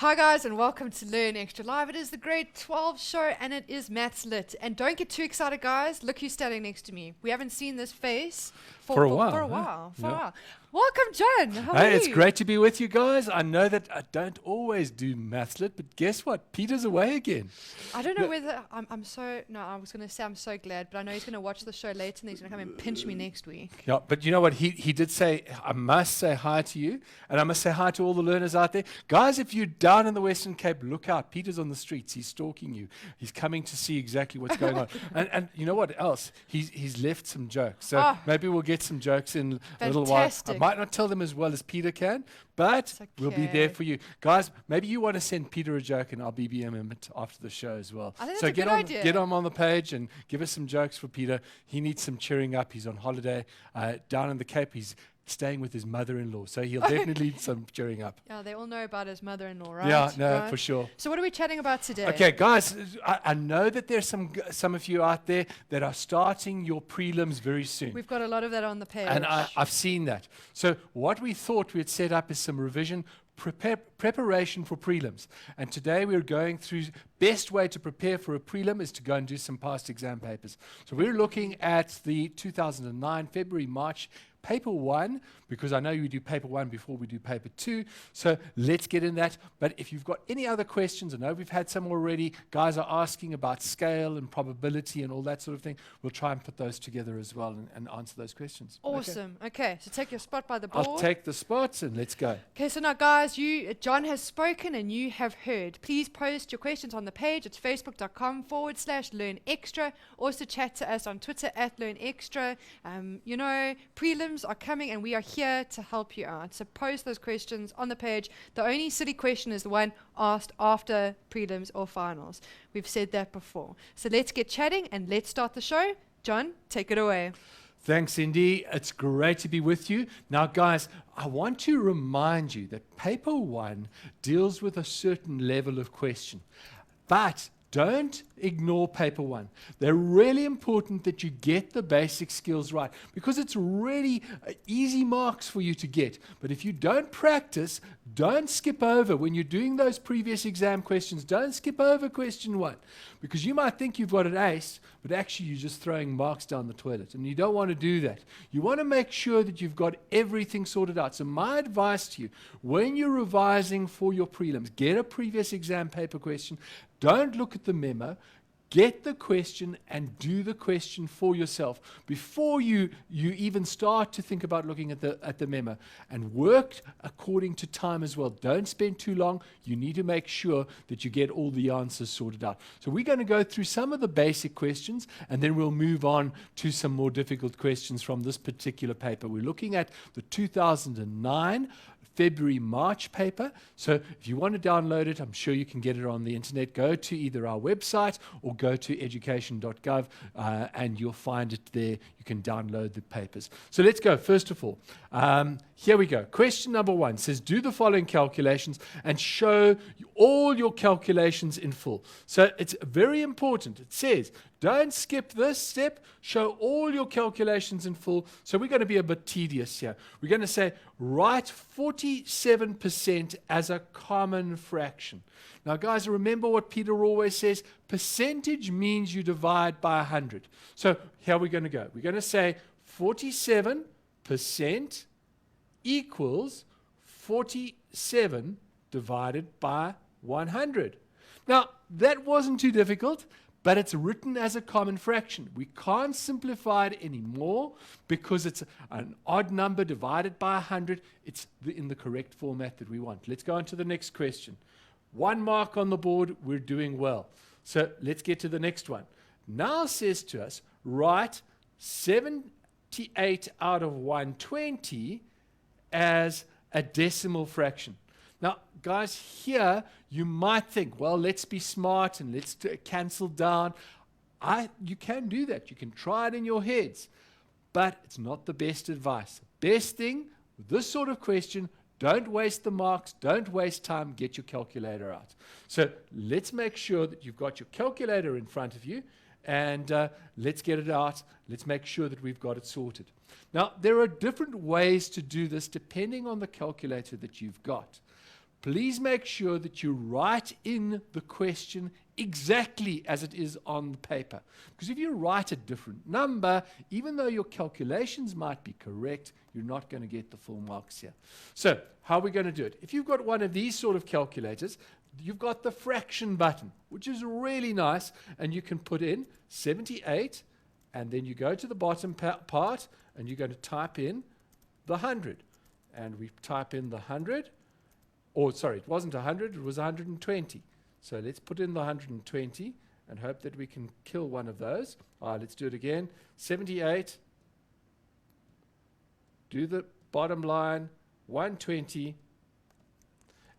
Hi guys, and welcome to Learn Extra Live. It is the grade 12 show and it is Maths Lit. And don't get too excited guys, look who's standing next to me. We haven't seen this face For a while. For a while. Welcome John, how are Hey, you? it's great to be with you guys. I know that I don't always do Maths Lit, but guess what? Peter's away again. I don't know whether, I was going to say I'm so glad, but I know he's going to watch the show later and he's going to come and pinch me next week. Yeah, but you know what? He did say, I must say hi to you, and I must say hi to all the learners out there. Guys, if you're down in the Western Cape, look out. Peter's on the streets. He's stalking you. He's coming to see exactly what's going on. And you know what else? He's left some jokes. So maybe we'll get some jokes in a little while. I might not tell them as well as Peter can, but we'll be there for you. Guys, maybe you want to send Peter a joke and I'll BBM him after the show as well. I think so that's a good idea. Get him on the page and give us some jokes for Peter. He needs some cheering up. He's on holiday down in the Cape. He's staying with his mother-in-law, so he'll definitely need some cheering up. Yeah, they all know about his mother-in-law, right? Yeah, no, right? for sure. So what are we chatting about today? Okay, guys, I know that there's some of you out there that are starting your prelims very soon. We've got a lot of that on the page. And I've seen that. So what we thought we'd set up is some revision preparation for prelims. And today we're going through best way to prepare for a prelim is to go and do some past exam papers. So we're looking at the 2009 February, March paper 1, because I know you do paper 1 before we do paper 2. So let's get in that. But if you've got any other questions, I know we've had some already. Guys are asking about scale and probability and all that sort of thing. We'll try and put those together as well and answer those questions. Awesome. Okay, so take your spot by the board. I'll take the spots and let's go. Okay, so now guys, John has spoken and you have heard. Please post your questions on the page. It's facebook.com/learnextra. Also chat to us on Twitter @learnextra. Prelims are coming and we are here to help you out. So post those questions on the page. The only silly question is the one asked after prelims or finals. We've said that before. So let's get chatting and let's start the show. John, take it away. Thanks, Indy. It's great to be with you. Now, guys, I want to remind you that paper 1 deals with a certain level of question. But don't ignore paper 1. They're really important that you get the basic skills right because it's really easy marks for you to get. But if you don't practice, don't skip over when you're doing those previous exam questions. Don't skip over question 1 because you might think you've got an ace, but actually you're just throwing marks down the toilet and you don't want to do that. You want to make sure that you've got everything sorted out. So my advice to you, when you're revising for your prelims, get a previous exam paper question. Don't look at the memo. Get the question and do the question for yourself before you even start to think about looking at the memo. And work according to time as well. Don't spend too long. You need to make sure that you get all the answers sorted out. So we're going to go through some of the basic questions and then we'll move on to some more difficult questions from this particular paper. We're looking at the 2009 February, March paper. So if you want to download it, I'm sure you can get it on the internet. Go to either our website or go to education.gov and you'll find it there. You can download the papers. So let's go. First of all, here we go. Question number 1 says, do the following calculations and show all your calculations in full. So it's very important. It says, don't skip this step. Show all your calculations in full. So we're going to be a bit tedious here. We're going to say, write 47% as a common fraction. Now, guys, remember what Peter always says. Percentage means you divide by 100. So here we're going to go. We're going to say 47% equals 47 divided by 100. Now, that wasn't too difficult, but it's written as a common fraction. We can't simplify it anymore because it's an odd number divided by 100. It's in the correct format that we want. Let's go on to the next question. 1 mark on the board, we're doing well. So let's get to the next one. Now says to us, write 78 out of 120 as a decimal fraction. Now, guys, here you might think, well, let's be smart and let's cancel down. You can do that. You can try it in your heads, but it's not the best advice. Best thing with this sort of question, don't waste the marks, don't waste time, get your calculator out. So let's make sure that you've got your calculator in front of you and let's get it out. Let's make sure that we've got it sorted. Now, there are different ways to do this depending on the calculator that you've got. please make sure that you write in the question exactly as it is on the paper. Because if you write a different number, even though your calculations might be correct, you're not going to get the full marks here. So how are we going to do it? If you've got one of these sort of calculators, you've got the fraction button, which is really nice, and you can put in 78, and then you go to the bottom part, and you're going to type in the 100. And we type in the 100, or sorry, it wasn't 100, it was 120. So let's put in the 120 and hope that we can kill one of those. All right, let's do it again. 78, do the bottom line, 120,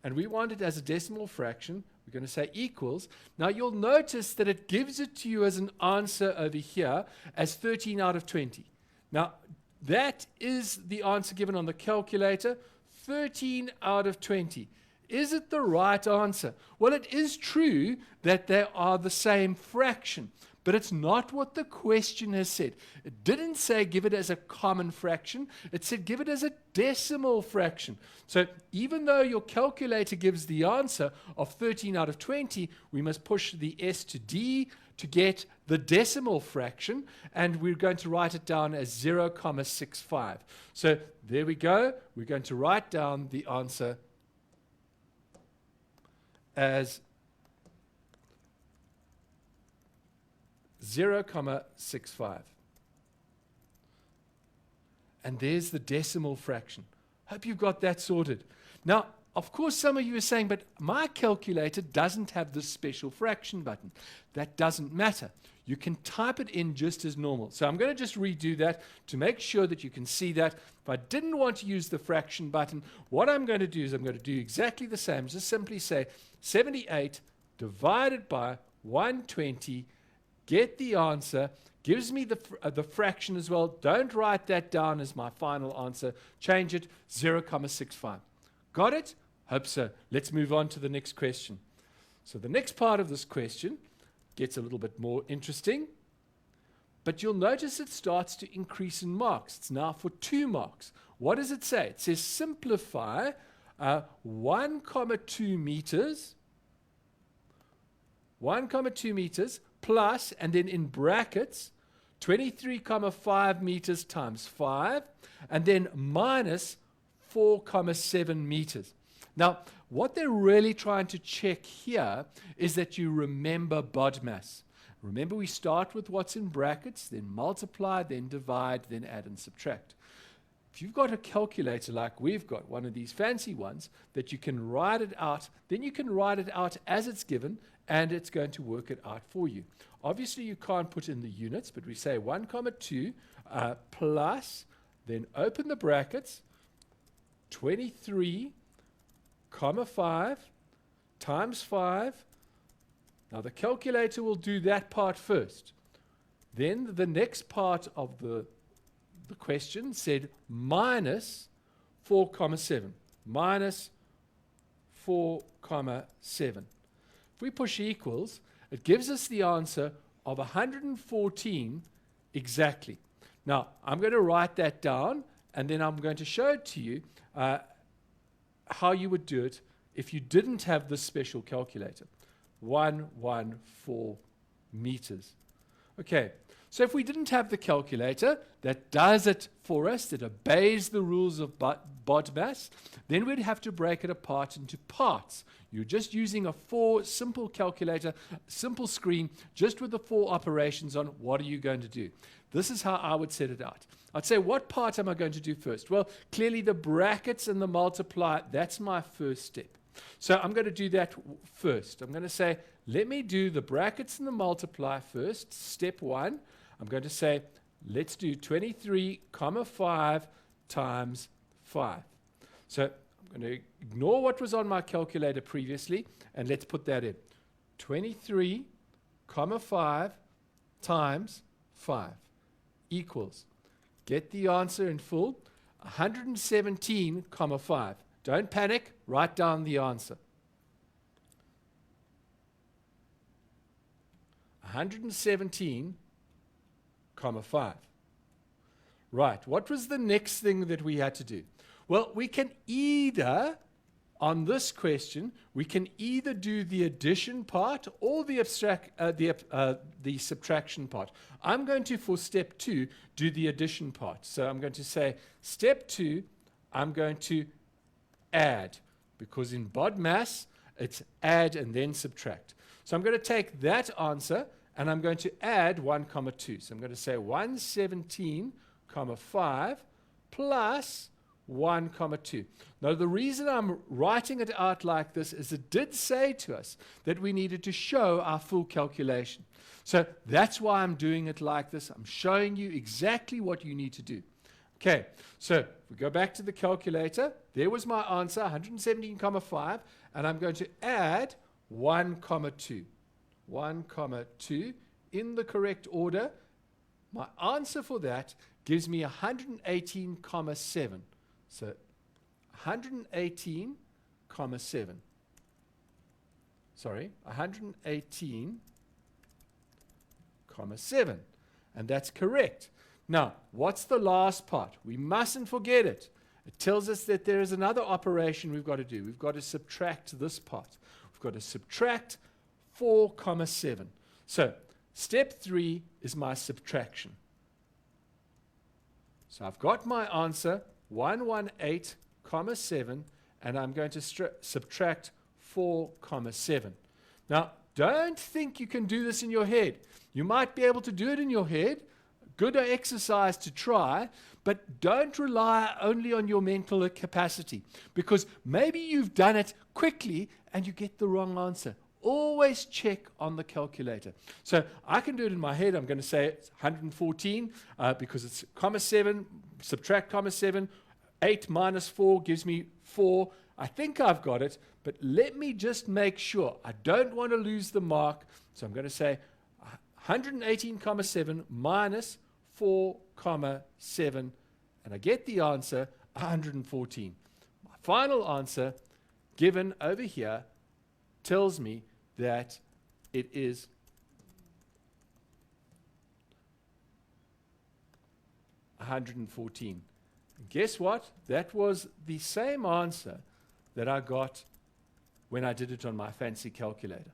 and we want it as a decimal fraction. We're going to say equals. Now you'll notice that it gives it to you as an answer over here as 13 out of 20. Now that is the answer given on the calculator, 13 out of 20. Is it the right answer? Well, it is true that they are the same fraction, but it's not what the question has said. It didn't say give it as a common fraction. It said give it as a decimal fraction. So even though your calculator gives the answer of 13 out of 20, we must push the S to D to get the decimal fraction, and we're going to write it down as 0.65. So there we go. We're going to write down the answer as 0.65. And there's the decimal fraction. Hope you've got that sorted. Now, of course, some of you are saying, but my calculator doesn't have this special fraction button. That doesn't matter. You can type it in just as normal. So I'm going to just redo that to make sure that you can see that. If I didn't want to use the fraction button, what I'm going to do is I'm going to do exactly the same. Just simply say 78 divided by 120, get the answer, gives me the fraction as well. Don't write that down as my final answer. Change it, 0.65. Got it? Hope so. Let's move on to the next question. So the next part of this question gets a little bit more interesting, but you'll notice it starts to increase in marks. It's now for 2 marks. What does it say? It says simplify 1.2 meters, 1.2 meters plus, and then in brackets, 23.5 meters times 5, and then minus 4.7 meters. Now, what they're really trying to check here is that you remember BODMAS. Remember, we start with what's in brackets, then multiply, then divide, then add and subtract. If you've got a calculator like we've got, one of these fancy ones, that you can write it out, then you can write it out as it's given, and it's going to work it out for you. Obviously, you can't put in the units, but we say 1.2 plus, then open the brackets, 23.5 times 5. Now the calculator will do that part first. Then the next part of the question said minus 4.7. Minus 4.7. If we push equals, it gives us the answer of 114 exactly. Now I'm going to write that down, and then I'm going to show it to you how you would do it if you didn't have this special calculator. 114 meters. Okay, so if we didn't have the calculator that does it for us, that obeys the rules of BODMAS, then we'd have to break it apart into parts. You're just using a simple calculator, simple screen, just with the 4 operations on. What are you going to do? This is how I would set it out. I'd say, what part am I going to do first? Well, clearly the brackets and the multiply, that's my first step. So I'm going to do that first. I'm going to say, let me do the brackets and the multiply first, step 1. I'm going to say, let's do 23.5 times 5. So I'm going to ignore what was on my calculator previously, and let's put that in. 23.5 times 5 equals, get the answer in full, 117.5. Don't panic, write down the answer. 117.5. Right, what was the next thing that we had to do? Well, we can either on this question, we can either do the addition part or the subtraction part. I'm going to, for step 2, do the addition part. So I'm going to say, step 2, I'm going to add, because in BODMAS, it's add and then subtract. So I'm going to take that answer, and I'm going to add 1, 2. So I'm going to say 117,5 plus 1, 2. Now, the reason I'm writing it out like this is it did say to us that we needed to show our full calculation. So that's why I'm doing it like this. I'm showing you exactly what you need to do. Okay, so we go back to the calculator. There was my answer, 117,5, and I'm going to add 1, 2. 1, 2 in the correct order. My answer for that gives me 118,7. So 118,7. Sorry, 118,7. And that's correct. Now, what's the last part? We mustn't forget it. It tells us that there is another operation we've got to do. We've got to subtract this part. We've got to subtract 4, 7. So step 3 is my subtraction. So I've got my answer, 118,7, and I'm going to subtract 4, 7. Now, don't think you can do this in your head. You might be able to do it in your head. Good exercise to try, but don't rely only on your mental capacity, because maybe you've done it quickly and you get the wrong answer. Always check on the calculator. So I can do it in my head. I'm going to say it's 114 because it's 7, subtract 7. 8 minus 4 gives me 4. I think I've got it, but let me just make sure. I don't want to lose the mark. So I'm going to say 118,7 minus 4, 7, and I get the answer 114. My final answer given over here tells me that it is 114. And guess what? That was the same answer that I got when I did it on my fancy calculator.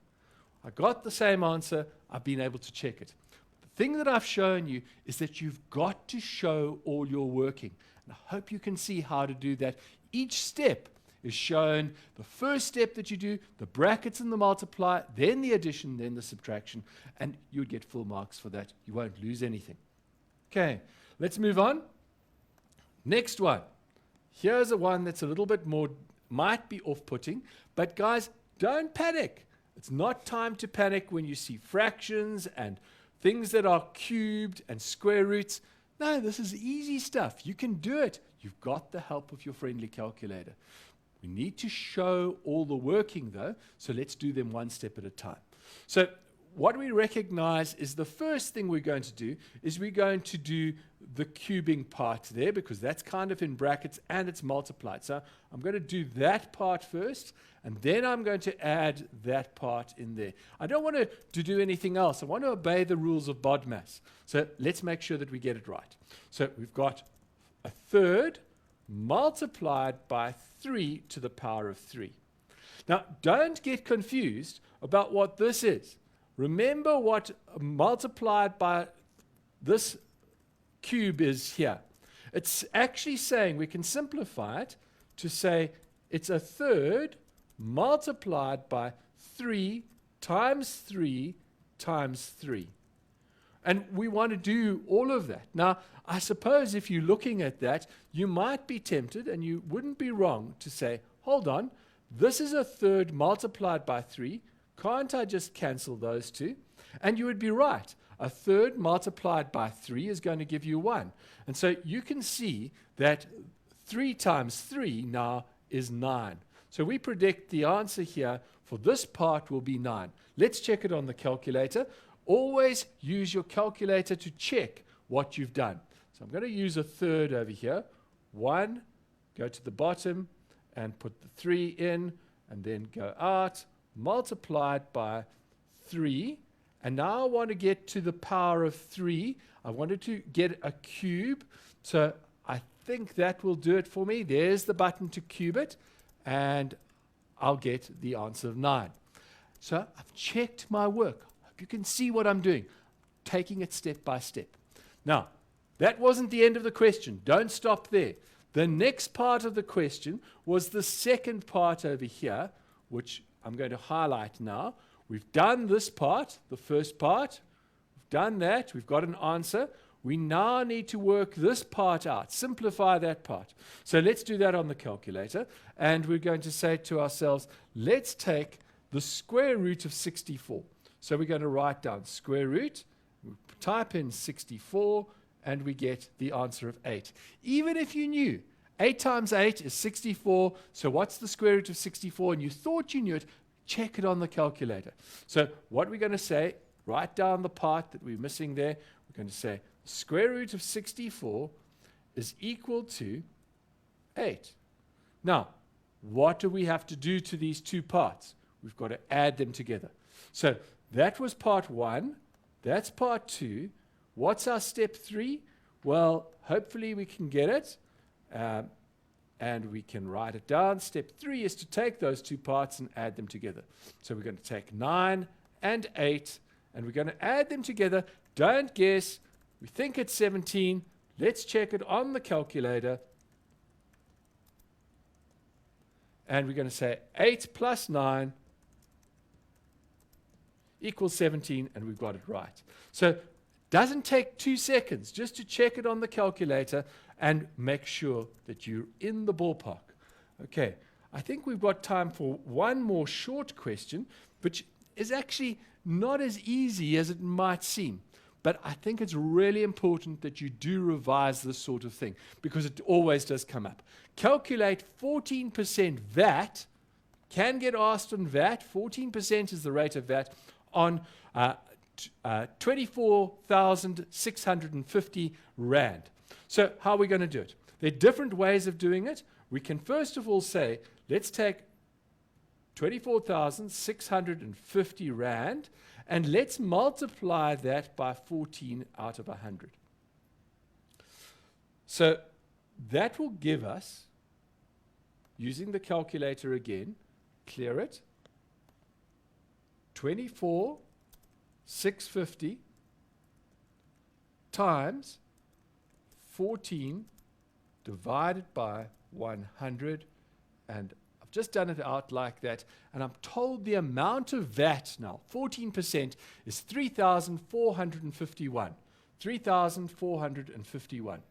I got the same answer. I've been able to check it. The thing that I've shown you is that you've got to show all your working. And I hope you can see how to do that. Each step is shown. The first step that you do, the brackets and the multiply, then the addition, then the subtraction, and you would get full marks for that. You won't lose anything. Okay, let's move on. Next one. Here's a one that's a little bit more, might be off-putting, but guys, don't panic. It's not time to panic when you see fractions and things that are cubed and square roots. No, this is easy stuff. You can do it. You've got the help of your friendly calculator. We need to show all the working though, so let's do them one step at a time. So what we recognize is the first thing we're going to do is we're going to do the cubing part there, because that's kind of in brackets and it's multiplied. So I'm going to do that part first, and then I'm going to add that part in there. I don't want to do anything else. I want to obey the rules of BODMAS. So let's make sure that we get it right. So we've got a third multiplied by 3 to the power of 3. Now, don't get confused about what this is. Remember what multiplied by this cube is here. It's actually saying, we can simplify it to say it's a third multiplied by 3 times 3 times 3. And we want to do all of that. Now, I suppose if you're looking at that, you might be tempted, and you wouldn't be wrong, to say, hold on, this is a third multiplied by 3. Can't I just cancel those two? And you would be right. A third multiplied by 3 is going to give you 1. And so you can see that 3 times 3 now is 9. So we predict the answer here for this part will be 9. Let's check it on the calculator. Always use your calculator to check what you've done. So I'm going to use a third over here. 1, go to the bottom and put the 3 in, and then go out, multiplied by 3. And now I want to get to the power of 3. I wanted to get a cube. So I think that will do it for me. There's the button to cube it. And I'll get the answer of 9. So I've checked my work. Hope you can see what I'm doing, taking it step by step. Now, that wasn't the end of the question. Don't stop there. The next part of the question was the second part over here, which I'm going to highlight now. We've done this part, the first part. We've done that. We've got an answer. We now need to work this part out, simplify that part. So let's do that on the calculator. And we're going to say to ourselves, let's take the square root of 64. So we're going to write down square root, we type in 64, and we get the answer of 8. Even if you knew 8 times 8 is 64, so what's the square root of 64? And you thought you knew it, check it on the calculator. So what we're going to say, write down the part that we're missing there. We're going to say the square root of 64 is equal to 8. Now, what do we have to do to these two parts? We've got to add them together. So that was part 1. That's part 2. What's our step 3? Well, hopefully we can get it. And we can write it down. Step 3 is to take those two parts and add them together. So we're going to take 9 and 8, and we're going to add them together. Don't guess. We think it's 17. Let's check it on the calculator. And we're going to say 8 plus 9 equals 17, and we've got it right. So doesn't take 2 seconds just to check it on the calculator and make sure that you're in the ballpark. Okay, I think we've got time for one more short question, which is actually not as easy as it might seem. But I think it's really important that you do revise this sort of thing, because it always does come up. Calculate 14% VAT, can get asked on VAT. 14% is the rate of VAT on 24,650 Rand. So how are we going to do it? There are different ways of doing it. We can first of all say, let's take 24,650 Rand, and let's multiply that by 14 out of 100. So that will give us, using the calculator again, clear it, 24,650 times 14 divided by 100, and I've just done it out like that, and I'm told the amount of VAT now, 14%, is 3,451. 3,451.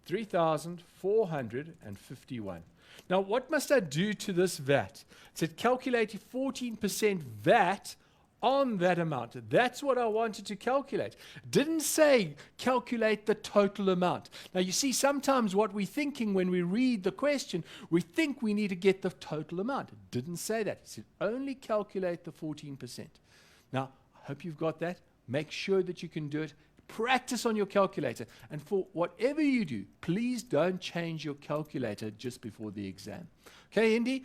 $3,451. Now, what must I do to this VAT? It said calculate 14% VAT on that amount. That's what I wanted to calculate. Didn't say calculate the total amount. Now, you see, sometimes what we're thinking when we read the question, we think we need to get the total amount. It didn't say that. It said only calculate the 14%. Now, I hope you've got that. Make sure that you can do it. Practice on your calculator. And for whatever you do, please don't change your calculator just before the exam. Okay, Indy?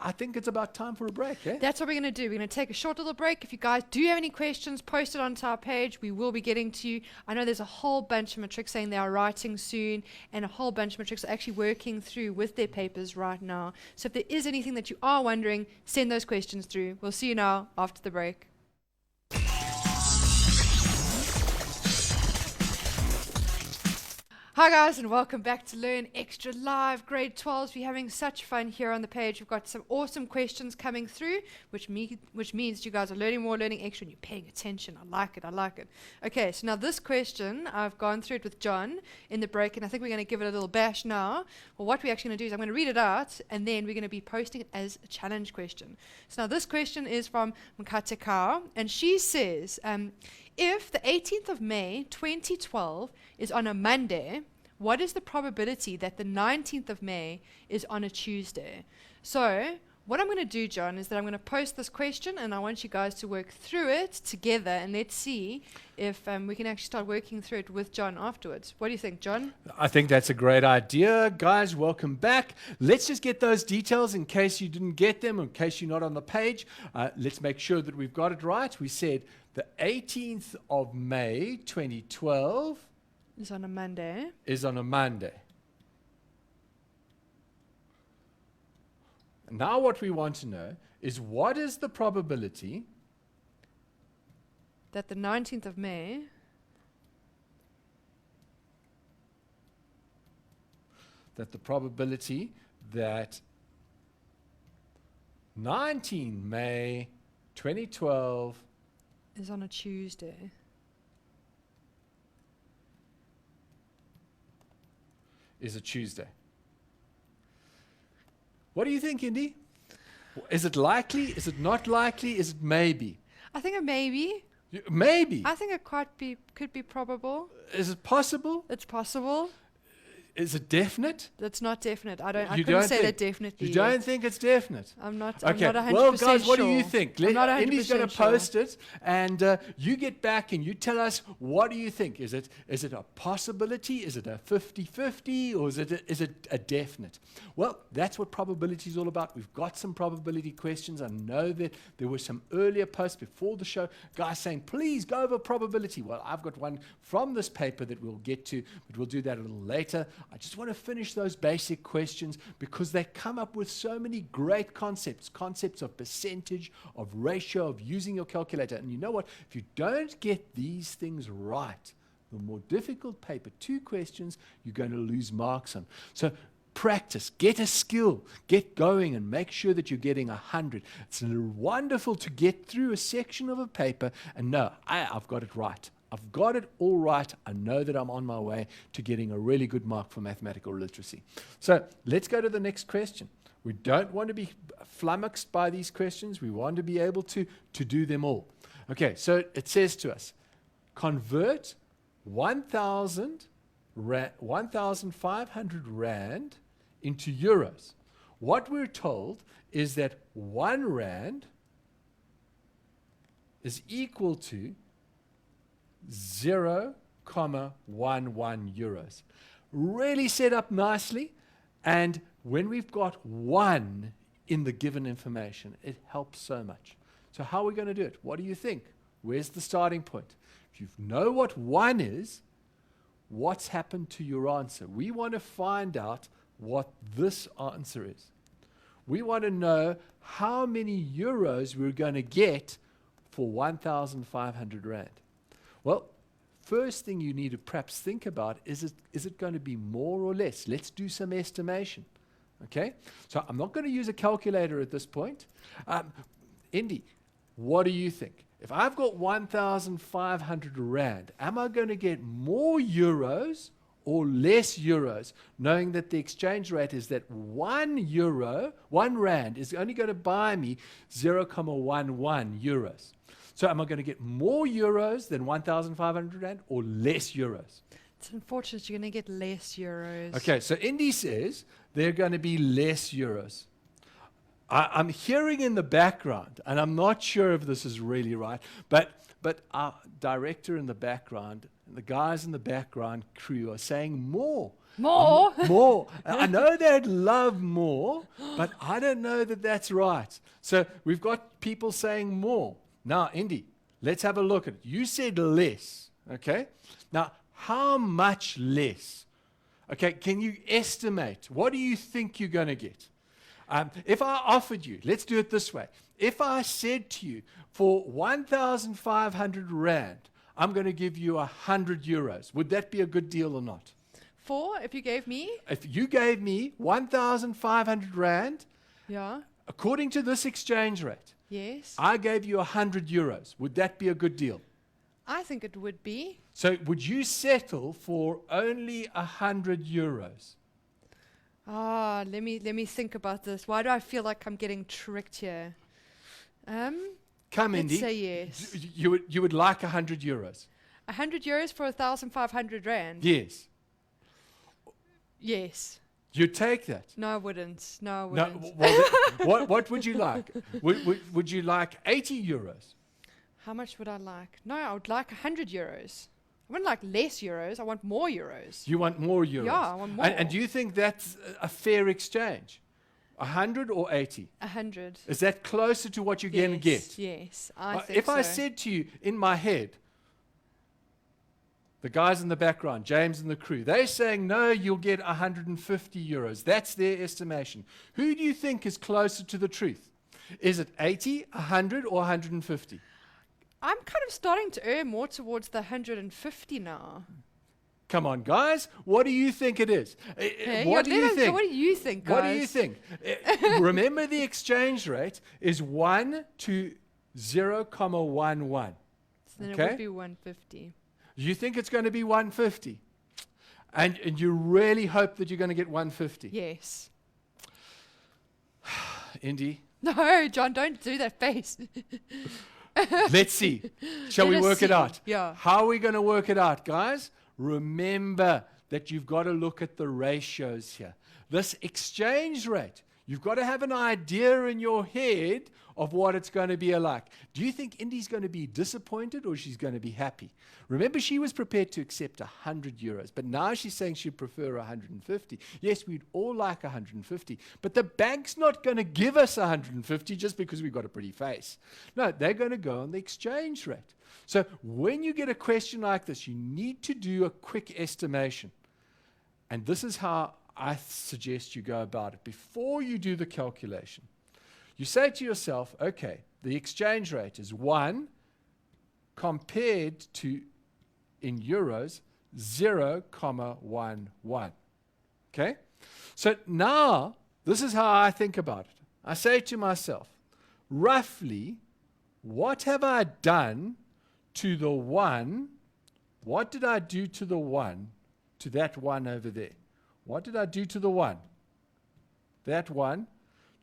I think it's about time for a break, eh? That's what we're going to do. We're going to take a short little break. If you guys do have any questions, post it onto our page. We will be getting to you. I know there's a whole bunch of matrics saying they are writing soon, and a whole bunch of matrics are actually working through with their papers right now. So if there is anything that you are wondering, send those questions through. We'll see you now after the break. Hi guys, and welcome back to Learn Extra Live. Grade 12s, we're having such fun here on the page. We've got some awesome questions coming through, which means you guys are learning more, learning extra, and you're paying attention. I like it. Okay, so now this question, I've gone through it with John in the break, and I think we're going to give it a little bash now. Well, what we're actually going to do is I'm going to read it out, and then we're going to be posting it as a challenge question. So now this question is from Mkate Kao, and she says, if the 18th of May 2012 is on a Monday, what is the probability that the 19th of May is on a Tuesday? So what I'm going to do, John, is that I'm going to post this question, and I want you guys to work through it together, and let's see if we can actually start working through it with John afterwards. What do you think, John? I think that's a great idea. Guys, welcome back. Let's just get those details in case you didn't get them, in case you're not on the page. Let's make sure that we've got it right. We said the 18th of May 2012 is on a Monday. Is on a Monday. now what we want to know is what is the probability That the 19th of May that 19 May 2012 is on a Tuesday. is a Tuesday. What do you think, Indy? Is it likely? Is it not likely? Is it maybe? I think a maybe. Maybe. I think it could be probable. Is it possible? It's possible. Is it definite? That's not definite. I You couldn't don't say think- that definitely. You don't think it's definite? I'm not Okay. 100% Well, guys, what do you sure. think? I'm not 100% Indy's going to sure. post it, and you get back and you tell us, what do you think? Is it a possibility? Is it a 50-50? Or is it a definite? Well, that's what probability is all about. We've got some probability questions. I know that there were some earlier posts before the show, guys saying, please go over probability. Well, I've got one from this paper that we'll get to, but we'll do that a little later. I just want to finish those basic questions because they come up with so many great concepts of percentage, of ratio, of using your calculator. And you know what? If you don't get these things right, the more difficult paper 2 questions you're going to lose marks on. So practice, get a skill, get going, and make sure that you're getting 100. It's wonderful to get through a section of a paper and know, I've got it right. I've got it all right. I know that I'm on my way to getting a really good mark for mathematical literacy. So let's go to the next question. We don't want to be flummoxed by these questions. We want to be able to do them all. Okay, so it says to us, convert 1,500 Rand into euros. What we're told is that 1 Rand is equal to 0.11 euros. Really set up nicely, and when we've got 1 in the given information, it helps so much. So how are we going to do it? What do you think? Where's the starting point? If you know what 1 is, what's happened to your answer? We want to find out what this answer is. We want to know how many euros we're going to get for 1,500 Rand. Well, first thing you need to perhaps think about is it going to be more or less? Let's do some estimation. Okay? So I'm not going to use a calculator at this point. Indy, what do you think? If I've got 1,500 Rand, am I going to get more euros or less euros, knowing that the exchange rate is that 1 Rand is only going to buy me 0.11 euros? So am I going to get more euros than 1,500 Rand or less euros? It's unfortunate you're going to get less euros. Okay, so Indy says they're going to be less euros. I'm hearing in the background, and I'm not sure if this is really right, but our director in the background, and the guys in the background crew are saying more. More? More. I know they'd love more, but I don't know that that's right. So we've got people saying more. Now, Indy, let's have a look at it. You said less, okay? Now, how much less? Okay, can you estimate? What do you think you're going to get? If I offered you, let's do it this way. If I said to you, for 1,500 Rand, I'm going to give you 100 euros, would that be a good deal or not? If you gave me? If you gave me 1,500 Rand, Yeah. according to this exchange rate, Yes. I gave you 100 euros. Would that be a good deal? I think it would be. So would you settle for only 100 euros? Let me think about this. Why do I feel like I'm getting tricked here? Come, Let's Indy. say yes. You would like 100 euros? 100 euros for 1,500 Rand? Yes. Yes. You'd take that? No, I wouldn't. No, I No. wouldn't. What would you like? Would you like 80 euros? How much would I like? No, I would like 100 euros. I wouldn't like less euros. I want more euros. You want more euros? Yeah, I want more. And do you think that's a fair exchange? 100 or 80? 100. Is that closer to what you're going to get? Yes, I think If I so. said to you in my head, The guys in the background, James and the crew, they're saying, no, you'll get 150 euros. That's their estimation. Who do you think is closer to the truth? Is it 80, 100, or 150? I'm kind of starting to err more towards the 150 now. Come on, guys. What do you think it is? Hey, What do you think? What do you think, guys? What do you think? Remember, the exchange rate is 1 to 0,11. So then Okay. it would be 150. You think it's going to be 150? And you really hope that you're going to get 150? Yes. Indy, No, John, don't do that face. let's see. Shall Let we us work it see. out? Yeah. How are we going to work it out, guys? Remember that you've got to look at the ratios here. This exchange rate, you've got to have an idea in your head of what it's going to be like. Do you think Indy's going to be disappointed or she's going to be happy? Remember, she was prepared to accept 100 euros, but now she's saying she'd prefer 150. Yes, we'd all like 150, but the bank's not going to give us 150 just because we've got a pretty face. No, they're going to go on the exchange rate. So when you get a question like this, you need to do a quick estimation. And this is how I suggest you go about it. Before you do the calculation, you say to yourself, okay, the exchange rate is 1 compared to, in euros, 0,11. Okay? So now, this is how I think about it. I say to myself, roughly, what have I done to the 1? What did I do to the 1, to that 1 over there? What did I do to the 1? That 1,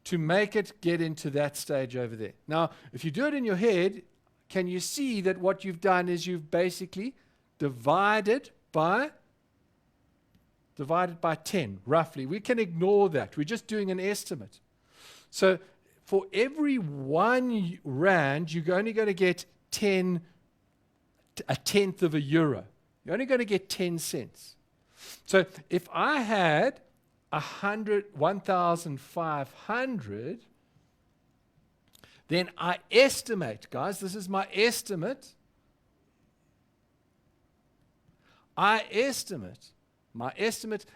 to make it get into that stage over there. Now, if you do it in your head, can you see that what you've done is you've basically divided by 10, roughly. We can ignore that. We're just doing an estimate. So for every 1 rand, you're only going to get a tenth of a euro. You're only going to get 10 cents. So if I had 1,500, then I estimate, guys, this is my estimate. My estimate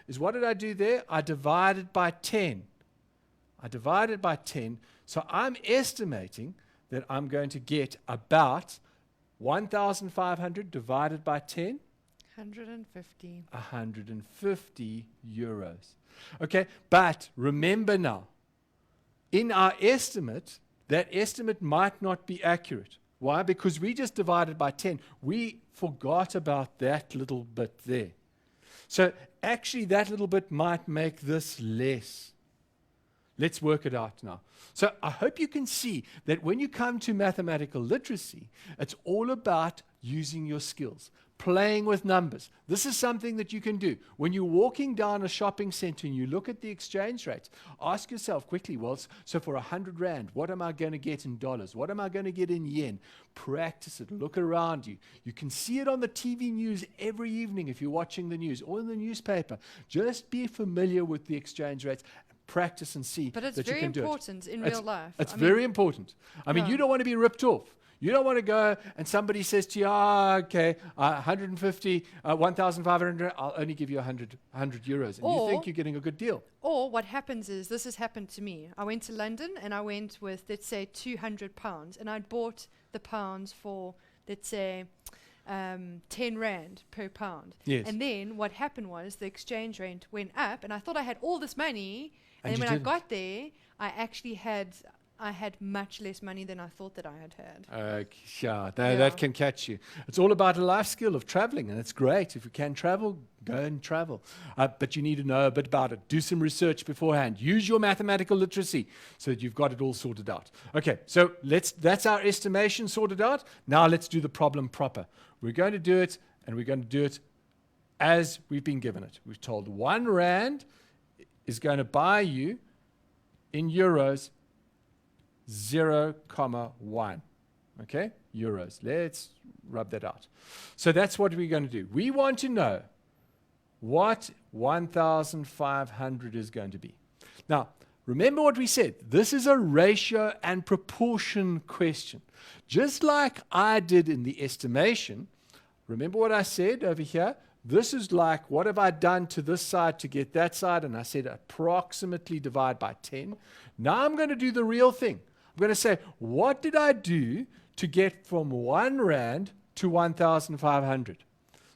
is, what did I do there? I divided by 10. So I'm estimating that I'm going to get about 1,500 divided by 10. 150. 150 euros. Okay, but remember now, in our estimate, that estimate might not be accurate. Why? Because we just divided by 10. We forgot about that little bit there. So actually, that little bit might make this less. Let's work it out now. So I hope you can see that when you come to mathematical literacy, it's all about using your skills, playing with numbers. This is something that you can do. When you're walking down a shopping center and you look at the exchange rates, ask yourself quickly, well, so for 100 rand, what am I going to get in dollars? What am I going to get in yen? Practice it. Look around you. You can see it on the TV news every evening if you're watching the news, or in the newspaper. Just be familiar with the exchange rates. Practice and see But it's that you very can do it. important in real life. It's I very mean, important. I mean, yeah. you don't want to be ripped off. You don't want to go and somebody says to you, okay, 150, 1,500, I'll only give you 100 euros. And you think you're getting a good deal. Or what happens is, this has happened to me. I went to London and I went with, let's say, £200. And I'd bought the pounds for, let's say, 10 rand per pound. Yes. And then what happened was the exchange rate went up and I thought I had all this money. And And you then when didn't. I got there, I had much less money than I thought that I had. Yeah, Yeah. that can catch you. It's all about a life skill of traveling, and it's great. If you can travel, go and travel. But you need to know a bit about it. Do some research beforehand. Use your mathematical literacy so that you've got it all sorted out. Okay, so that's our estimation sorted out. Now let's do the problem proper. We're going to do it, and we're going to do it as we've been given it. We've told 1 rand is going to buy you, in euros, 0,1. Okay? Euros. Let's rub that out. So that's what we're going to do. We want to know what 1,500 is going to be. Now, remember what we said. This is a ratio and proportion question. Just like I did in the estimation, remember what I said over here? This is like, what have I done to this side to get that side? And I said approximately divide by 10. Now I'm going to do the real thing. I'm going to say, what did I do to get from 1 rand to 1,500?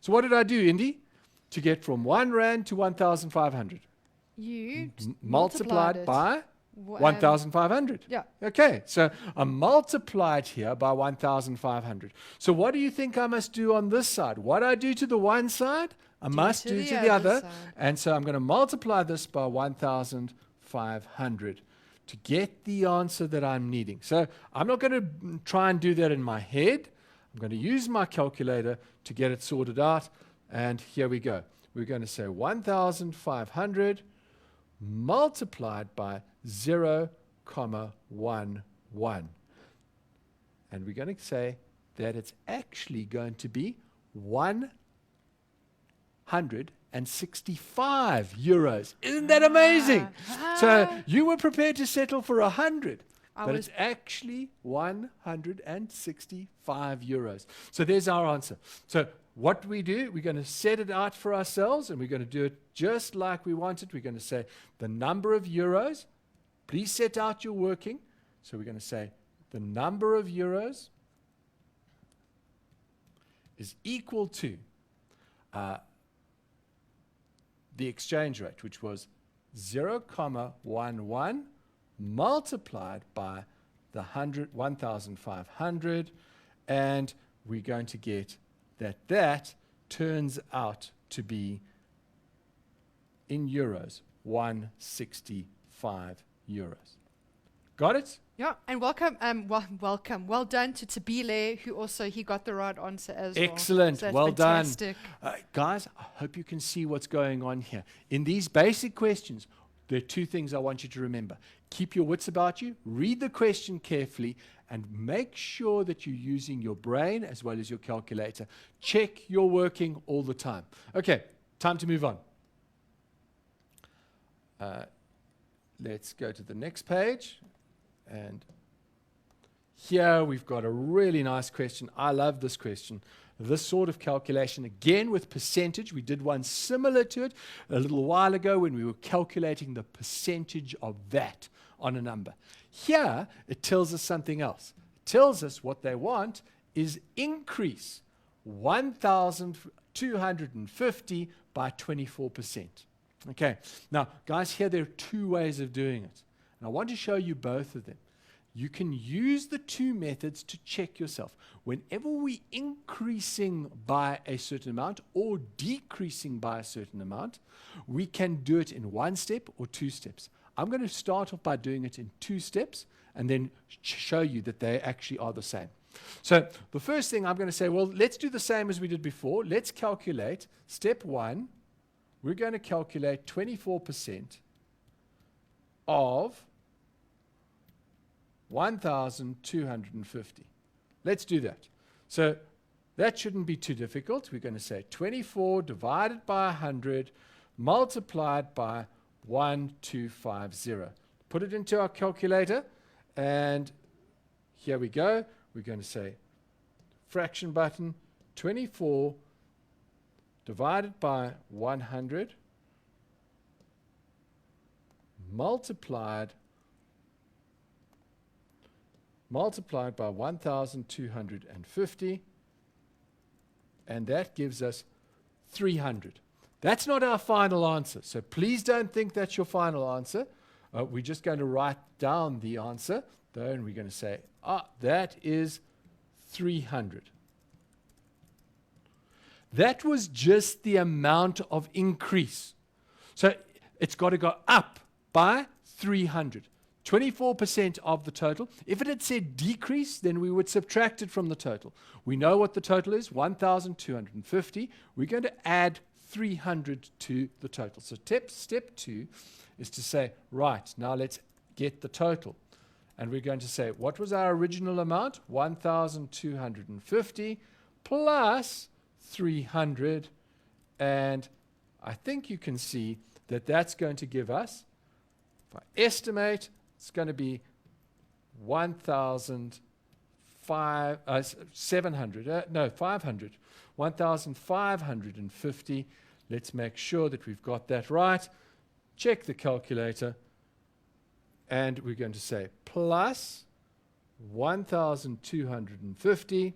So what did I do, Indy, to get from 1 rand to 1,500? You Multiplied it. by 1,500. Yeah. Okay, so I multiplied here by 1,500. So what do you think I must do on this side? What I do to the one side, I must do to the other. side. And so I'm going to multiply this by 1,500 to get the answer that I'm needing. So I'm not going to try and do that in my head. I'm going to use my calculator to get it sorted out. And here we go. We're going to say 1,500 multiplied by 0,11. And we're going to say that it's actually going to be 165 euros. Isn't that amazing? So you were prepared to settle for 100. But it's actually 165 euros. So there's our answer. So what we do, we're going to set it out for ourselves, and we're going to do it just like we want it. We're going to say the number of euros. Please set out your working. So we're going to say the number of euros is equal to the exchange rate, which was 0,11 multiplied by the 1,500, and we're going to get that turns out to be, in euros, 165 euros. Got it? Yeah, and welcome. Well done to Tabile, who also he got the right answer as well. Excellent. So that's well fantastic. done. Guys, I hope you can see what's going on here. In these basic questions, there are two things I want you to remember. Keep your wits about you, read the question carefully, and make sure that you're using your brain as well as your calculator. Check your working all the time. Okay, time to move on. Let's go to the next page. And here we've got a really nice question. I love this question. This sort of calculation, again with percentage. We did one similar to it a little while ago when we were calculating the percentage of VAT on a number. Here, it tells us something else. It tells us what they want is increase 1,250 by 24%. Okay, now guys, here there are two ways of doing it. And I want to show you both of them. You can use the two methods to check yourself. Whenever we're increasing by a certain amount or decreasing by a certain amount, we can do it in one step or two steps. I'm going to start off by doing it in two steps and then show you that they actually are the same. So the first thing I'm going to say, well, let's do the same as we did before. Let's calculate step one. We're going to calculate 24% of 1,250. Let's do that. So that shouldn't be too difficult. We're going to say 24 divided by 100 multiplied by 1,250. Put it into our calculator, and here we go. We're going to say fraction button, 24 divided by 100 multiplied by 1,250, and that gives us 300. That's not our final answer, so please don't think that's your final answer. We're just going to write down the answer, though, and we're going to say, that is 300. That was just the amount of increase. So it's got to go up by 300. 24% of the total. If it had said decrease, then we would subtract it from the total. We know what the total is, 1,250. We're going to add 300 to the total. So step two is to say, right, now let's get the total. And we're going to say, what was our original amount? 1,250 plus 300. And I think you can see that that's going to give us, if I estimate, it's going to be 1,500 500. 1,550. Let's make sure that we've got that right. Check the calculator. And we're going to say plus 1,250.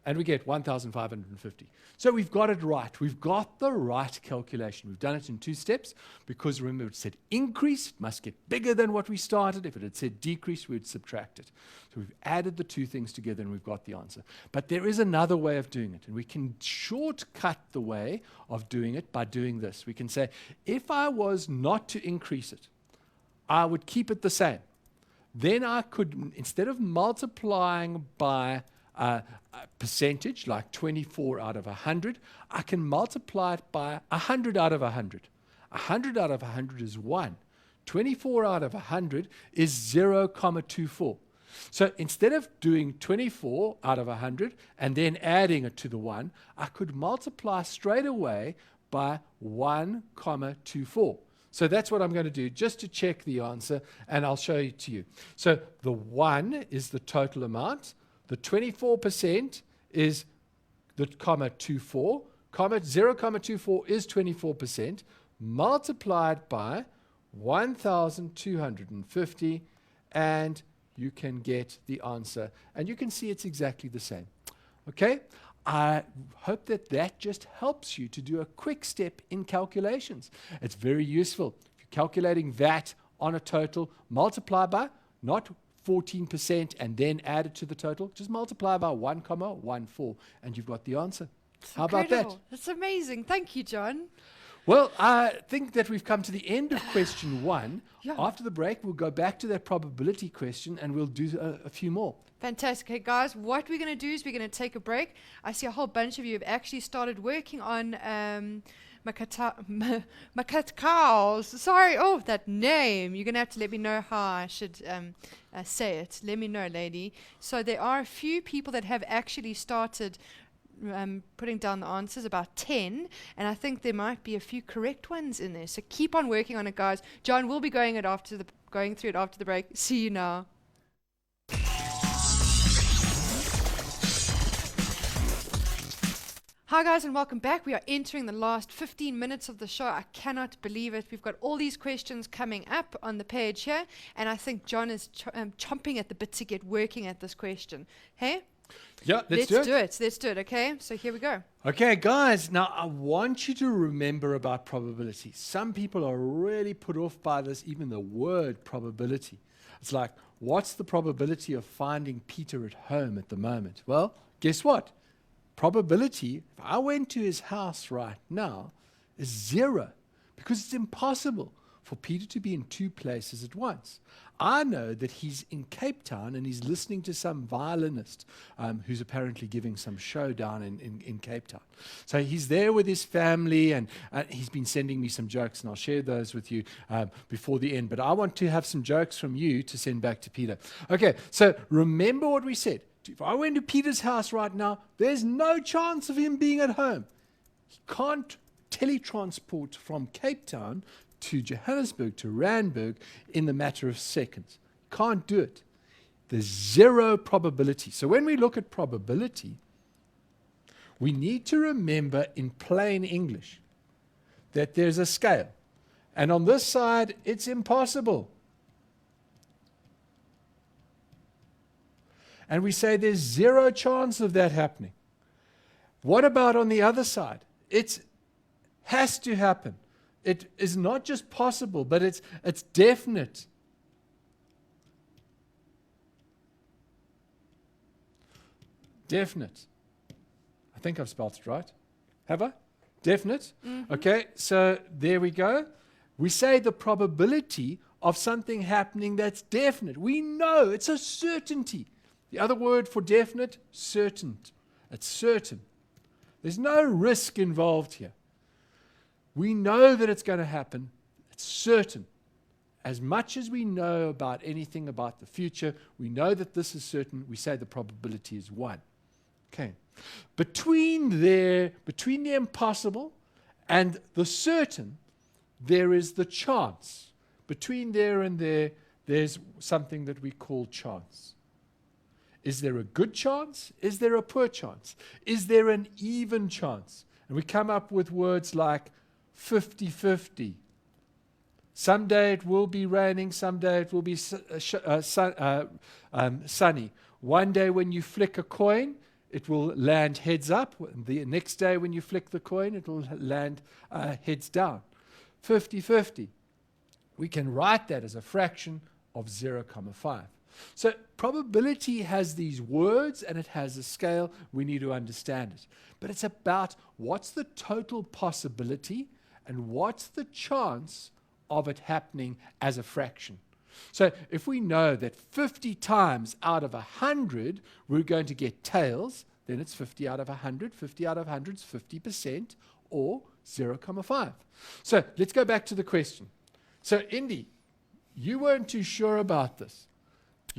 And we get 1,550. So we've got it right. We've got the right calculation. We've done it in 2 steps because remember it said increase, it must get bigger than what we started. If it had said decrease, we'd subtract it. So we've added the 2 things together and we've got the answer. But there is another way of doing it. And we can shortcut the way of doing it by doing this. We can say, if I was not to increase it, I would keep it the same. Then I could, instead of multiplying by a percentage like 24 out of 100, I can multiply it by 100 out of 100. 100 out of 100 is 1. 24 out of 100 is 0.24. So instead of doing 24 out of 100 and then adding it to the 1, I could multiply straight away by 1.24. So that's what I'm going to do just to check the answer, and I'll show it to you. So the 1 is the total amount. The 24% is the 0.24. 0.24 is 24%, multiplied by 1,250, and you can get the answer. And you can see it's exactly the same. Okay? I hope that that just helps you to do a quick step in calculations. It's very useful. If you're calculating that on a total, multiply by, not 14% and then add it to the total, just multiply by 1.14 and you've got the answer. How about that? That's amazing. Thank you, John. Well, I think that we've come to the end of question 1. Yeah. After the break, we'll go back to that probability question and we'll do a few more. Fantastic. Okay, guys, what we're going to do is we're going to take a break. I see a whole bunch of you have actually started working on Makatkals. Sorry, that name. You're going to have to let me know how I should say it. Let me know, lady. So there are a few people that have actually started putting down the answers, about 10, and I think there might be a few correct ones in there. So keep on working on it, guys. John will be going through it after the break. See you now. Hi guys, and welcome back. We are entering the last 15 minutes of the show. I cannot believe it. We've got all these questions coming up on the page here, and I think John is chomping at the bit to get working at this question. Hey? Yeah, let's do it. Let's do it, okay? So here we go. Okay, guys, now I want you to remember about probability. Some people are really put off by this, even the word probability. It's like, what's the probability of finding Peter at home at the moment? Well, guess what? Probability, if I went to his house right now, is 0, because it's impossible for Peter to be in 2 places at once. I know that he's in Cape Town and he's listening to some violinist who's apparently giving some show down in Cape Town. So he's there with his family, and he's been sending me some jokes, and I'll share those with you before the end. But I want to have some jokes from you to send back to Peter. Okay, so remember what we said. If I went to Peter's house right now, there's no chance of him being at home. He can't teletransport from Cape Town to Johannesburg, to Randburg, in the matter of seconds. Can't do it. There's 0 probability. So when we look at probability, we need to remember in plain English that there's a scale. And on this side, it's impossible. And we say there's 0 chance of that happening. What about on the other side? It has to happen. It is not just possible, but it's definite. Definite. I think I've spelled it right. Have I? Definite? Mm-hmm. Okay, so there we go. We say the probability of something happening that's definite. We know it's a certainty. The other word for definite, certain. It's certain. There's no risk involved here. We know that it's going to happen. It's certain. As much as we know about anything about the future, we know that this is certain. We say the probability is 1. Okay. Between the impossible and the certain, there is the chance. Between there and there, there's something that we call chance. Is there a good chance? Is there a poor chance? Is there an even chance? And we come up with words like 50-50. Someday it will be raining, someday it will be sunny. One day when you flick a coin, it will land heads up. The next day when you flick the coin, it will land heads down. 50-50. We can write that as a fraction of 0.5. So probability has these words and it has a scale. We need to understand it. But it's about what's the total possibility and what's the chance of it happening as a fraction. So if we know that 50 times out of 100 we're going to get tails, then it's 50 out of 100. 50 out of 100 is 50% or 0.5. So let's go back to the question. So Indy, you weren't too sure about this.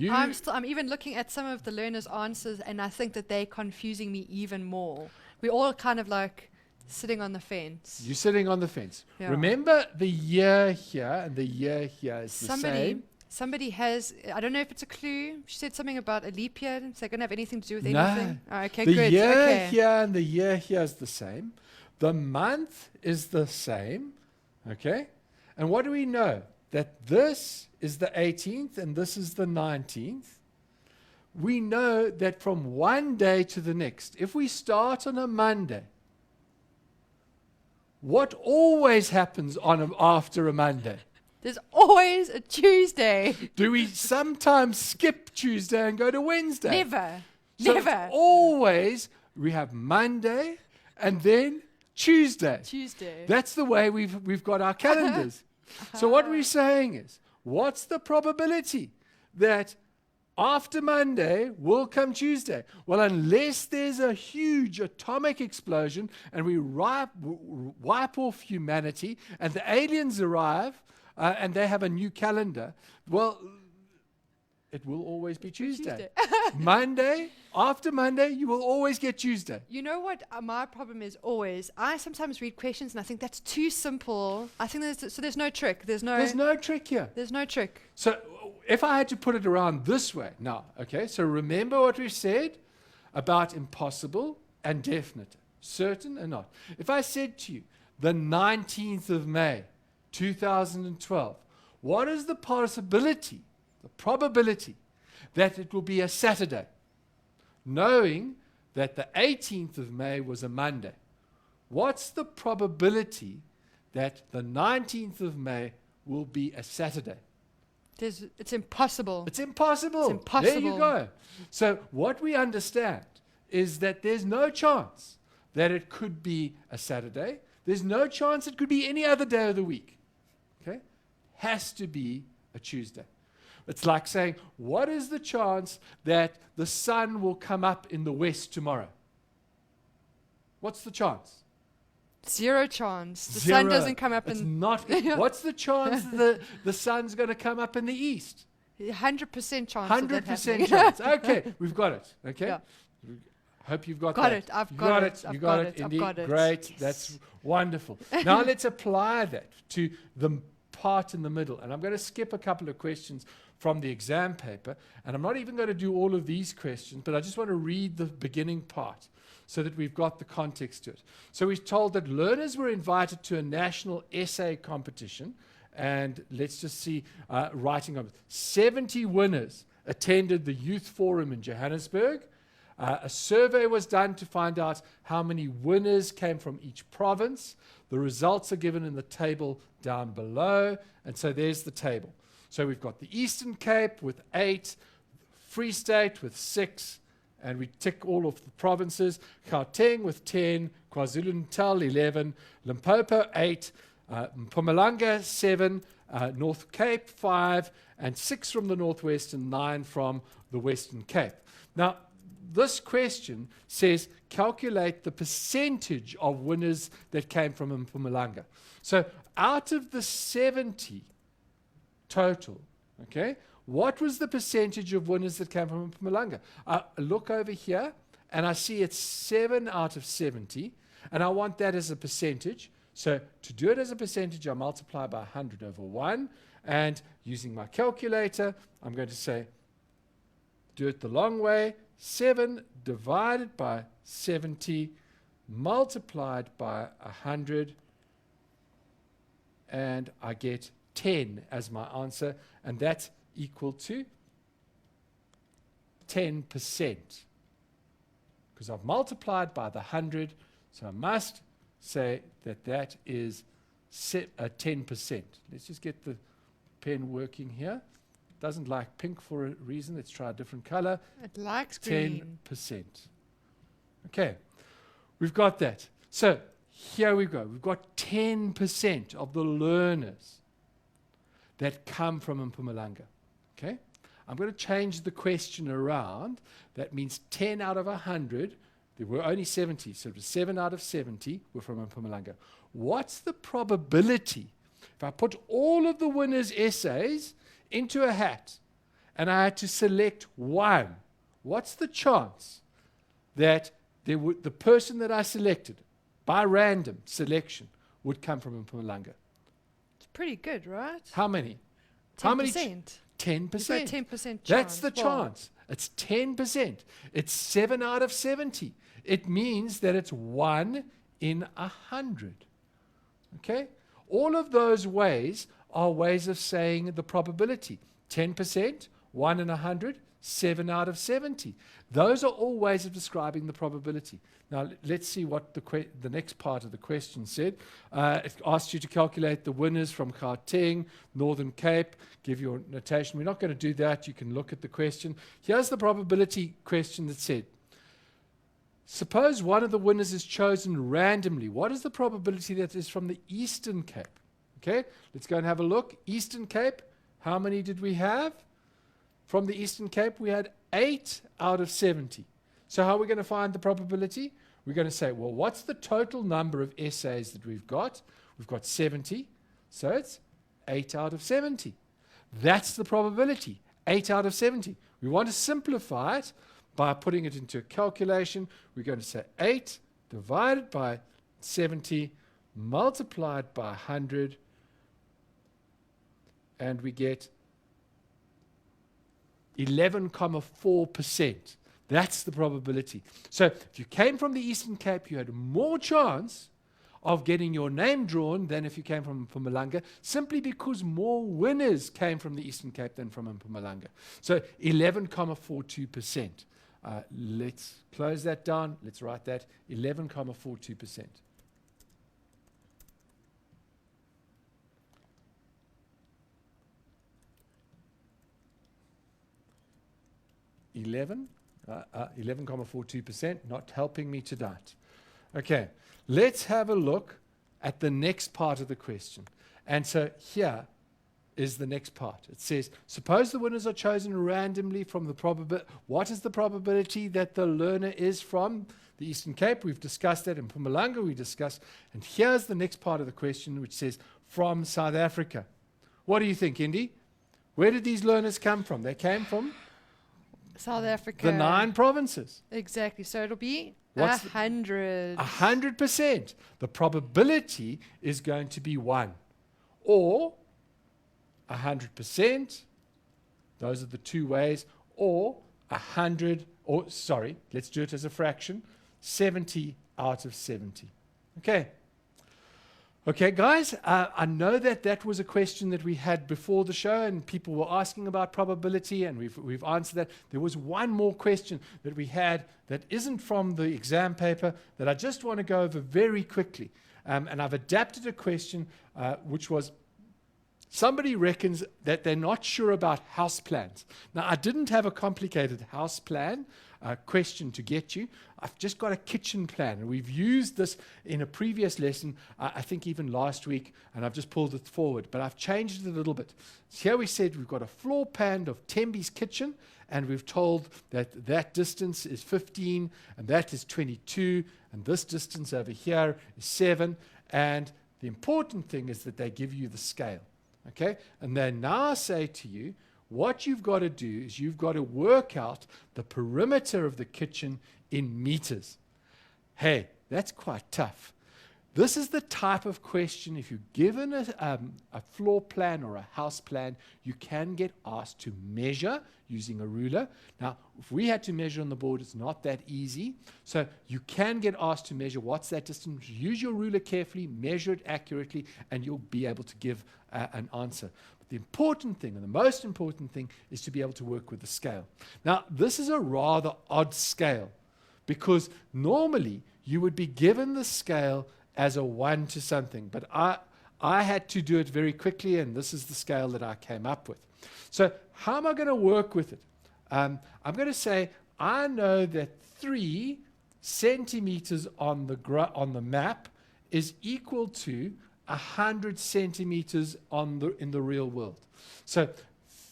I'm even looking at some of the learners' answers, and I think that they're confusing me even more. We're all kind of like sitting on the fence. You're sitting on the fence. Yeah. Remember the year here and the year here is the same. Somebody has, I don't know if it's a clue. She said something about a leap year. Is that going to have anything to do with No. anything? Oh, okay, The good. year Okay. here and the year here is the same. The month is the same. Okay? And what do we know? That this is the 18th and this is the 19th. We know that from one day to the next, if we start on a Monday, what always happens after a Monday? There's always a Tuesday. Do we sometimes skip Tuesday and go to Wednesday? Never. So Never. it's always we have Monday and then Tuesday. Tuesday. That's the way we've got our calendars. So what we're saying is, what's the probability that after Monday will come Tuesday? Well, unless there's a huge atomic explosion and we wipe off humanity and the aliens arrive and they have a new calendar, well, it will always be Tuesday. Monday, after Monday, you will always get Tuesday. You know what my problem is always? I sometimes read questions and I think that's too simple. I think there's no trick. There's no trick here. There's no trick. So if I had to put it around this way now, okay, so remember what we said about impossible and definite, certain and not. If I said to you, the 19th of May, 2012, what is the possibility, the probability that it will be a Saturday, knowing that the 18th of May was a Monday? What's the probability that the 19th of May will be a Saturday? It's impossible. It's impossible. It's impossible. There you go. So what we understand is that there's no chance that it could be a Saturday. There's no chance it could be any other day of the week. Okay? Has to be a Tuesday. It's like saying, what is the chance that the sun will come up in the west tomorrow? What's the chance? Zero chance. The Zero. sun doesn't come up It's in not. What's the chance that the sun's going to come up in the east? 100% chance. of that 100% happening. chance. Okay, we've got it. Okay. Yeah. Hope you've got Got that. it. I've You got it. You I've got got it. it. I've Indy. got it. Great. Yes. That's wonderful. Now let's apply that to the part in the middle. And I'm going to skip a couple of questions from the exam paper. And I'm not even going to do all of these questions, but I just want to read the beginning part so that we've got the context to it. So we're told that learners were invited to a national essay competition. And let's just see, writing of it. 70 winners attended the Youth Forum in Johannesburg. A survey was done to find out how many winners came from each province. The results are given in the table down below. And so there's the table. So we've got the Eastern Cape with 8, Free State with 6, and we tick all of the provinces. Gauteng with 10, KwaZulu-Natal 11, Limpopo 8, Mpumalanga 7, North Cape 5, and 6 from the Northwest and 9 from the Western Cape. Now, this question says calculate the percentage of winners that came from Mpumalanga. So out of the 70 total, okay, what was the percentage of winners that came from Mpumalanga? I look over here and I see it's 7 out of 70, and I want that as a percentage. So to do it as a percentage, I multiply by 100 over 1, and using my calculator, I'm going to say do it the long way. 7 divided by 70 multiplied by 100, and I get 10 as my answer, and that's equal to 10%. Because I've multiplied by the 100, so I must say that that is 10%. Let's just get the pen working here. Doesn't like pink for a reason. Let's try a different color. It likes green. 10%. Okay, we've got that. So here we go. We've got 10% of the learners that come from Mpumalanga. Okay, I'm going to change the question around. That means 10 out of 100. There were only 70, so it was 7 out of 70 were from Mpumalanga. What's the probability if I put all of the winners' essays into a hat and I had to select one? What's the chance that the person that I selected by random selection would come from Mpumalanga? It's pretty good, right? How many? 10%. How many? 10%. 10%. 10% chance. That's the Well, chance. It's 10%. It's 7 out of 70. It means that it's 1 in 100. Okay? All of those ways are ways of saying the probability. 10%, 1 in 100, 7 out of 70. Those are all ways of describing the probability. Now, let's see what the next part of the question said. It asked you to calculate the winners from Gauteng, Northern Cape, give your notation. We're not going to do that. You can look at the question. Here's the probability question that said, suppose one of the winners is chosen randomly. What is the probability that is from the Eastern Cape? Okay, let's go and have a look. Eastern Cape, how many did we have? From the Eastern Cape, we had 8 out of 70. So how are we going to find the probability? We're going to say, well, what's the total number of essays that we've got? We've got 70, so it's 8 out of 70. That's the probability, 8 out of 70. We want to simplify it by putting it into a calculation. We're going to say 8 divided by 70 multiplied by 100, and we get 11.4%. That's the probability. So if you came from the Eastern Cape, you had more chance of getting your name drawn than if you came from Mpumalanga, simply because more winners came from the Eastern Cape than from Mpumalanga. So 11.42%. Let's close that down. Let's write that, 11.42%. 11.42%, not helping me tonight. Okay, let's have a look at the next part of the question. And so here is the next part. It says, suppose the winners are chosen randomly from the probability. What is the probability that the learner is from the Eastern Cape? We've discussed that. In Mpumalanga we discussed. And here's the next part of the question, which says, from South Africa. What do you think, Indy? Where did these learners come from? They came from South Africa. the 9 provinces. Exactly. So it'll be What's 100. 100%. The probability is going to be 1. Or 100%. Those are the two ways. Or 100, or sorry, let's do it as a fraction. 70 out of 70. Okay. Okay, guys, I know that was a question that we had before the show, and people were asking about probability, and we've answered that. There was one more question that we had that isn't from the exam paper that I just want to go over very quickly. And I've adapted a question which was, somebody reckons that they're not sure about house plans. Now, I didn't have a complicated house plan question to get you. I've just got a kitchen plan, and we've used this in a previous lesson, I think even last week, and I've just pulled it forward, but I've changed it a little bit. So here we said we've got a floor plan of Tembi's kitchen, and we've told that that distance is 15, and that is 22, and this distance over here is 7, and the important thing is that they give you the scale. Okay, and they now say to you, what you've got to do is you've got to work out the perimeter of the kitchen in meters. Hey, that's quite tough. this is the type of question, if you're given a floor plan or a house plan, you can get asked to measure using a ruler. Now, if we had to measure on the board, it's not that easy. So you can get asked to measure what's that distance. Use your ruler carefully, measure it accurately, and you'll be able to give an answer. But the important thing, and the most important thing, is to be able to work with the scale. Now, this is a rather odd scale, because normally you would be given the scale as a 1 to something, but I had to do it very quickly, and this is the scale that I came up with. So how am I going to work with it? I'm going to say I know that 3 centimeters on the map is equal to 100 centimeters in the real world. So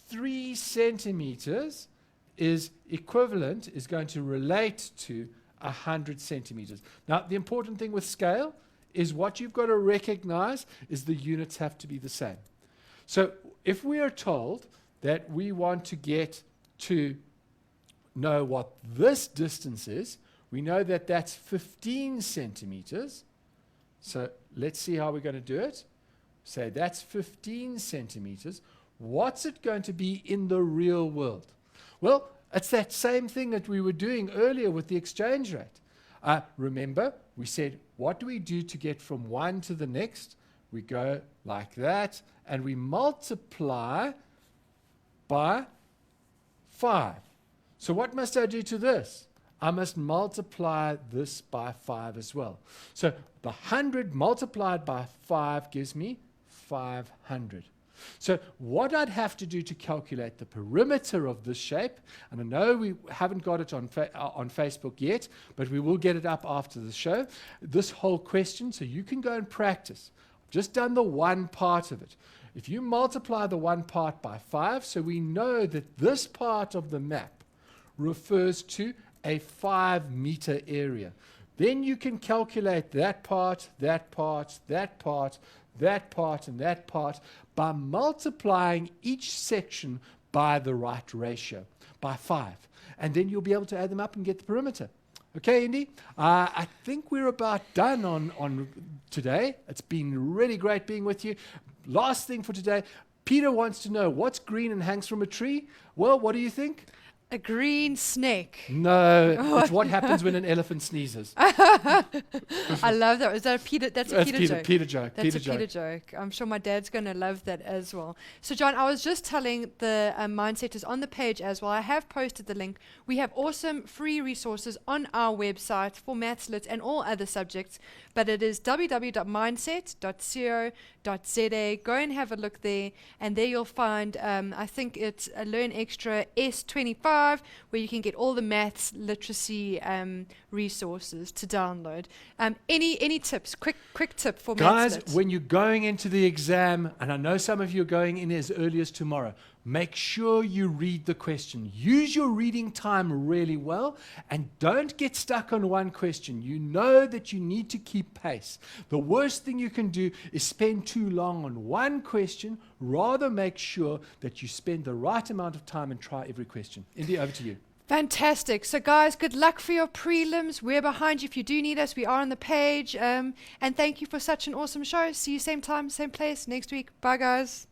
3 centimeters is going to relate to 100 centimeters. Now, the important thing with scale is what you've got to recognize is the units have to be the same. So if we are told that we want to get to know what this distance is, we know that that's 15 centimeters. So let's see how we're going to do it. Say that's 15 centimeters. What's it going to be in the real world? Well, it's that same thing that we were doing earlier with the exchange rate. Remember, we said, what do we do to get from one to the next? We go like that, and we multiply by 5. So what must I do to this? I must multiply this by 5 as well. So the 100 multiplied by 5 gives me 500. So what I'd have to do to calculate the perimeter of this shape, and I know we haven't got it on Facebook yet, but we will get it up after the show, this whole question, so you can go and practice. I've just done the one part of it. If you multiply the one part by 5, so we know that this part of the map refers to a 5-meter area. Then you can calculate that part, that part, that part, that part, and that part by multiplying each section by the right ratio, by 5. And then you'll be able to add them up and get the perimeter. Okay, Indy? I think we're about done on today. It's been really great being with you. Last thing for today, Peter wants to know what's green and hangs from a tree. Well, what do you think? A green snake. No, it's what happens when an elephant sneezes. I love that. Is that a Peter? That's a Peter joke. Peter joke. That's a Peter joke. I'm sure my dad's going to love that as well. So, John, I was just telling the Mindsetters on the page as well. I have posted the link. We have awesome free resources on our website for Maths Lit and all other subjects. But it is www.mindset.co.za. Go and have a look there, and there you'll find, I think it's a Learn Extra S25, where you can get all the maths literacy resources to download. Any tips? Quick tip for Guys, Maths Lit. when you're going into the exam, and I know some of you are going in as early as tomorrow, make sure you read the question. Use your reading time really well, and don't get stuck on one question. You know that you need to keep pace. The worst thing you can do is spend too long on one question. Rather make sure that you spend the right amount of time and try every question. Indy, over to you. Fantastic. So, guys, good luck for your prelims. We're behind you. If you do need us, we are on the page. And thank you for such an awesome show. See you same time, same place next week. Bye, guys.